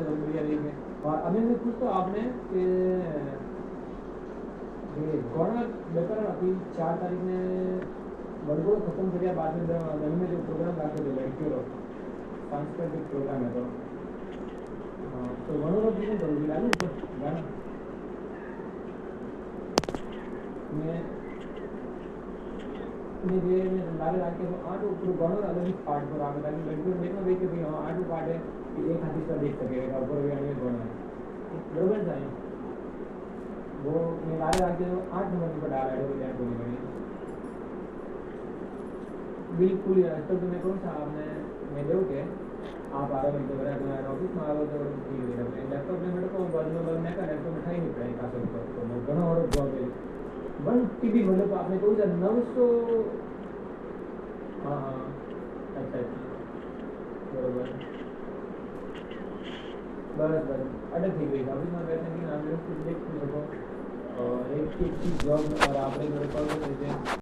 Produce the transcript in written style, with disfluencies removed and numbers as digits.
बहुत बढ़िया रही है। और अभी मैं पूछता हूँ आपने कि ये गवर्नर लेकर अभी 4 तारीख ने वर्गो खत्म कर बाद में नवी में जो प्रोग्राम रखे थे लड़कियों सांस्कृतिक प्रोग्राम है तो घणो भी करूँ डालू तो गाना मैं જે લાગે રાખે તો આટલું પૂરું ઘણો અલગ જ પાર્ટ પર આવે તાકી લડકીઓ देखो भाई कि भाई हाँ आटू पार्ट है कि एक हाथी से देख सके ऊपर भी आने घणो है बरोबर है वो मैं लागे રાખે तो 8 नंबर पर डाला है वो यार बोली बनी बिल्कुल यार तो मैं कौन सा आपने मैं देव के आप 12 मिनट बड़ा तुम्हारे ऑफिस में आओ तो ठीक है लैपटॉप में मेरे को बाद में मैं का लैपटॉप उठा ही नहीं पाए का तो मैं घणो और जॉब है वन टीबी मतलब आपने કહ્યું છે 900 हाँ हाँ अच्छा अच्छा बराबर बस बस अटक थी गई ऑफिस में बैठने की नाम कुछ देख सको और एक चीज जॉब और आपने मेरे कॉल कर देते